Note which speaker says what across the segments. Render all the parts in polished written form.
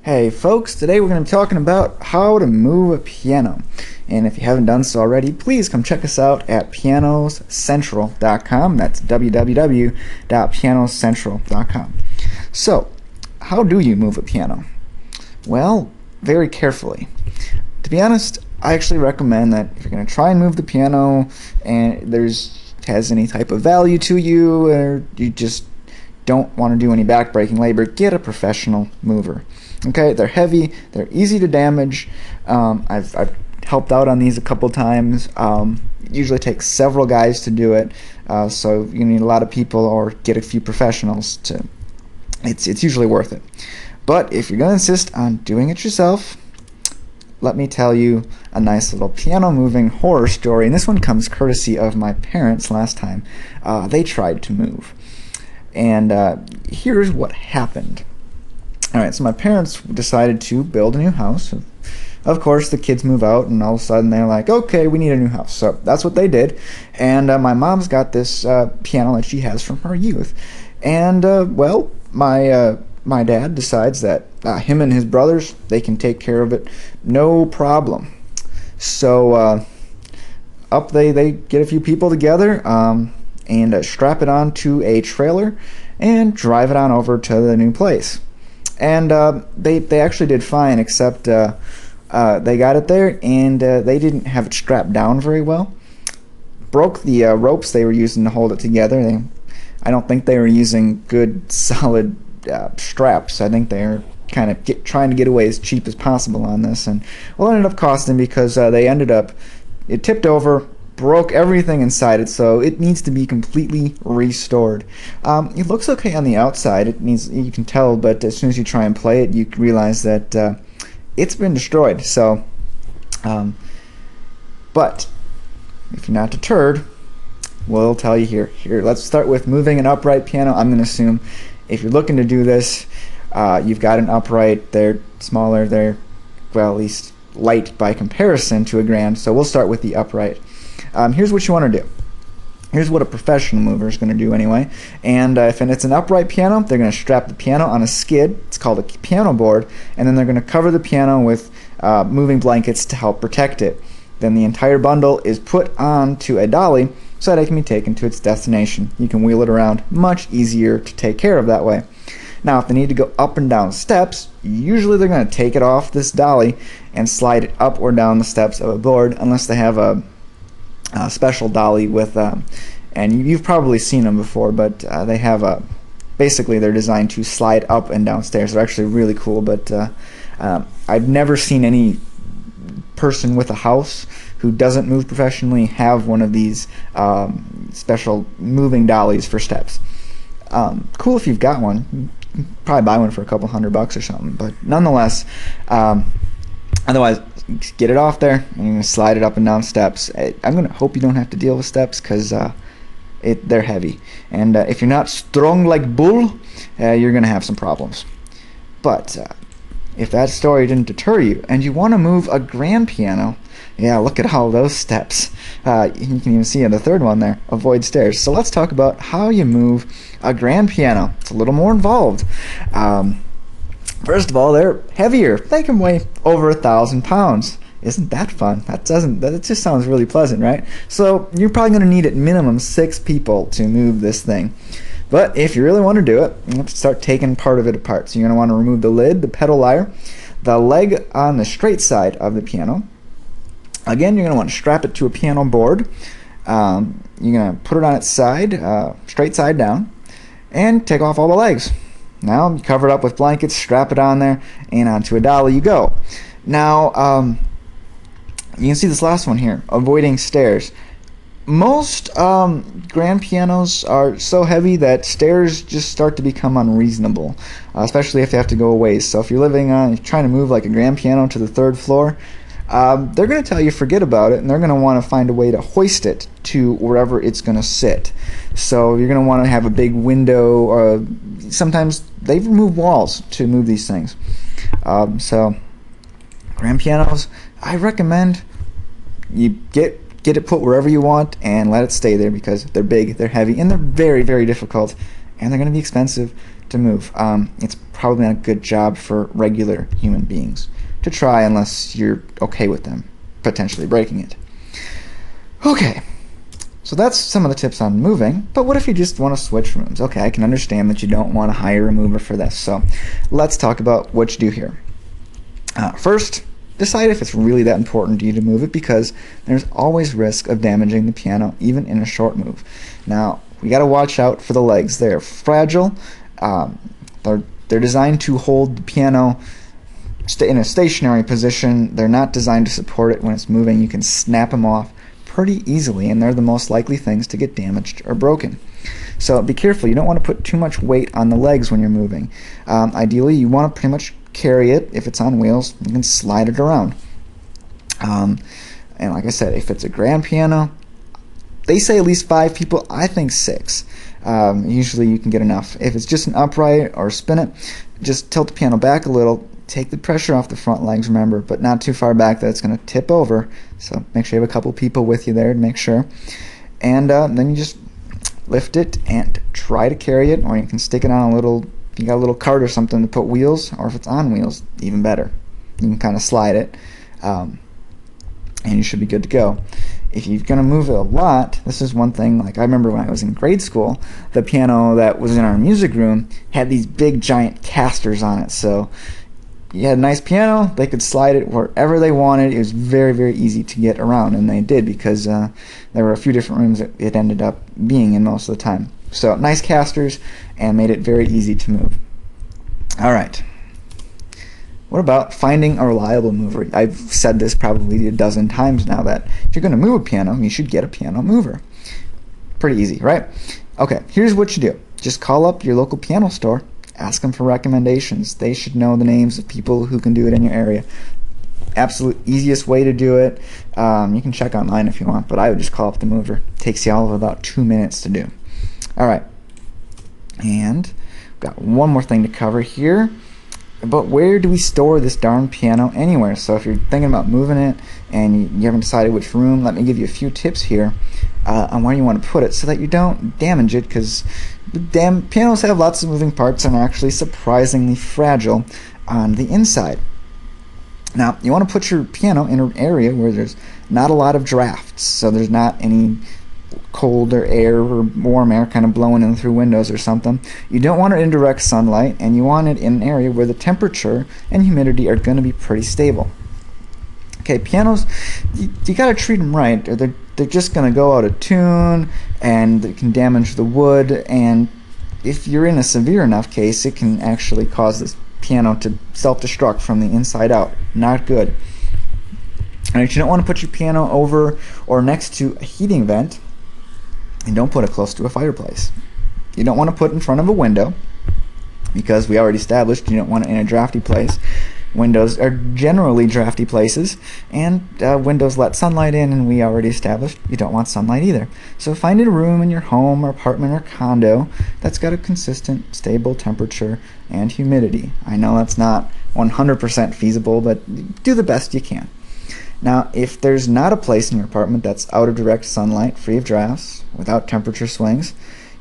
Speaker 1: Hey folks, today we're going to be talking about how to move a piano. And if you haven't done so already, please come check us out at pianoscentral.com. That's www.pianoscentral.com. So, how do you move a piano? Well, very carefully. To be honest, I actually recommend that if you're going to try and move the piano and has any type of value to you, or you just don't want to do any backbreaking labor, get a professional mover. Okay, they're heavy, they're easy to damage. I've helped out on these a couple times. It usually takes several guys to do it, so you need a lot of people or get a few professionals to. It's usually worth it. But if you're going to insist on doing it yourself, let me tell you a nice little piano moving horror story, and this one comes courtesy of my parents last time they tried to move. And here's what happened. Alright, so my parents decided to build a new house. Of course, the kids move out, and all of a sudden they're like, okay, we need a new house. So that's what they did. And my mom's got this piano that she has from her youth. And, well, my dad decides that him and his brothers, they can take care of it no problem. So up they get a few people together and strap it onto a trailer and drive it on over to the new place. And they actually did fine, except they got it there and they didn't have it strapped down very well. Broke the ropes they were using to hold it together. I don't think they were using good solid straps. I think they were kind of trying to get away as cheap as possible on this, and well, it ended up costing because it tipped over, broke everything inside it, so it needs to be completely restored. It looks okay on the outside. You can tell, but as soon as you try and play it, you realize that it's been destroyed. So, but if you're not deterred, we'll tell you here. Let's start with moving an upright piano. I'm going to assume if you're looking to do this, you've got an upright. They're smaller. They're, well, at least light by comparison to a grand. So we'll start with the upright. Here's what you want to do. Here's what a professional mover is going to do anyway. And if it's an upright piano, they're going to strap the piano on a skid. It's called a piano board. And then they're going to cover the piano with moving blankets to help protect it. Then the entire bundle is put onto a dolly so that it can be taken to its destination. You can wheel it around, much easier to take care of that way. Now, if they need to go up and down steps, usually they're going to take it off this dolly and slide it up or down the steps of a board, unless they have a special dolly with, and you've probably seen them before, but they have basically they're designed to slide up and down stairs. They're actually really cool, but I've never seen any person with a house who doesn't move professionally have one of these special moving dollies for steps. Cool if you've got one. You can probably buy one for a couple $100 or something, but nonetheless, otherwise, get it off there and you're going to slide it up and down steps. I'm going to hope you don't have to deal with steps because they're heavy, and if you're not strong like bull, you're going to have some problems. But if that story didn't deter you and you want to move a grand piano, yeah, look at all those steps. You can even see in the third one there, avoid stairs. So let's talk about how you move a grand piano. It's a little more involved. First of all, they're heavier. They can weigh over 1,000 pounds. Isn't that fun? That just sounds really pleasant, right? So you're probably going to need at minimum 6 people to move this thing. But if you really want to do it, you have to start taking part of it apart. So you're going to want to remove the lid, the pedal lyre, the leg on the straight side of the piano. Again, you're going to want to strap it to a piano board. You're going to put it on its side, straight side down, and take off all the legs. Now, you cover it up with blankets, strap it on there, and onto a dolly you go. Now, you can see this last one here, avoiding stairs. Most grand pianos are so heavy that stairs just start to become unreasonable, especially if they have to go a ways. So if you're you're trying to move like a grand piano to the 3rd floor, they're going to tell you forget about it, and they're going to want to find a way to hoist it to wherever it's going to sit. So you're going to want to have a big window. Sometimes they remove walls to move these things. So grand pianos, I recommend you get it put wherever you want and let it stay there, because they're big, they're heavy, and they're very, very difficult, and they're going to be expensive to move. It's probably not a good job for regular human beings to try unless you're okay with them potentially breaking it. Okay, so that's some of the tips on moving, but what if you just want to switch rooms? Okay, I can understand that you don't want to hire a mover for this, so let's talk about what you do here. First, decide if it's really that important to you to move it, because there's always risk of damaging the piano even in a short move. Now, we got to watch out for the legs. They're fragile. They're designed to hold the piano in a stationary position. They're not designed to support it when it's moving. You can snap them off pretty easily, and they're the most likely things to get damaged or broken. So be careful. You don't want to put too much weight on the legs when you're moving. Ideally, you want to pretty much carry it. If it's on wheels, you can slide it around. And like I said, if it's a grand piano, they say at least 5 people. I think 6. Usually you can get enough. If it's just an upright or spin it, just tilt the piano back a little. Take the pressure off the front legs, remember, but not too far back that it's going to tip over. So make sure you have a couple people with you there to make sure. And then you just lift it and try to carry it, or you can stick it on a little, if you got a little cart or something to put wheels, or if it's on wheels, even better. You can kind of slide it, and you should be good to go. If you're going to move it a lot, this is one thing, like I remember when I was in grade school, the piano that was in our music room had these big giant casters on it, so you had a nice piano, they could slide it wherever they wanted. It was very, very easy to get around, and they did, because there were a few different rooms that it ended up being in most of the time. So nice casters, and made it very easy to move. Alright, what about finding a reliable mover? I've said this probably a dozen times now, that if you're going to move a piano, you should get a piano mover. Pretty easy, right? Okay, here's what you do. Just call up your local piano store. Ask them for recommendations. They should know the names of people who can do it in your area. Absolute easiest way to do it. You can check online if you want, but I would just call up the mover. Takes you all of about 2 minutes to do. Alright, and we've got one more thing to cover here. But where do we store this darn piano anywhere? So if you're thinking about moving it and you haven't decided which room, let me give you a few tips here on where you want to put it so that you don't damage it, because pianos have lots of moving parts and are actually surprisingly fragile on the inside. Now, you want to put your piano in an area where there's not a lot of drafts, so there's not any cold or air or warm air kind of blowing in through windows or something. You don't want it in direct sunlight, and you want it in an area where the temperature and humidity are going to be pretty stable. Okay, pianos, you got to treat them right, or they're just going to go out of tune, and it can damage the wood, and if you're in a severe enough case, it can actually cause this piano to self-destruct from the inside out. Not good. And you don't want to put your piano over or next to a heating vent, and don't put it close to a fireplace. You don't want to put it in front of a window, because we already established you don't want it in a drafty place. Windows are generally drafty places, and windows let sunlight in, and we already established you don't want sunlight either. So find a room in your home or apartment or condo that's got a consistent, stable temperature and humidity. I know that's not 100% feasible, but do the best you can. Now, if there's not a place in your apartment that's out of direct sunlight, free of drafts, without temperature swings,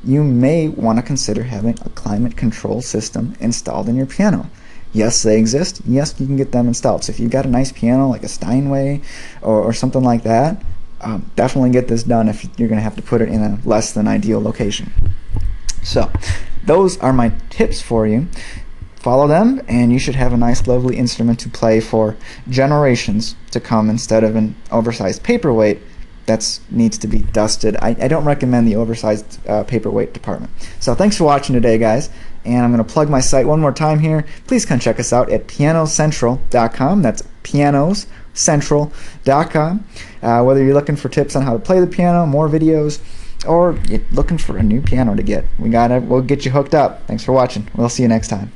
Speaker 1: you may want to consider having a climate control system installed in your piano. Yes, they exist. Yes, you can get them installed. So if you've got a nice piano like a Steinway or something like that, definitely get this done if you're going to have to put it in a less than ideal location. So those are my tips for you. Follow them, and you should have a nice, lovely instrument to play for generations to come, instead of an oversized paperweight that needs to be dusted. I don't recommend the oversized paperweight department. So thanks for watching today, guys, and I'm going to plug my site one more time here. Please come check us out at pianocentral.com. That's pianocentral.com. Whether you're looking for tips on how to play the piano, more videos, or you're looking for a new piano to get, we'll get you hooked up. Thanks for watching. We'll see you next time.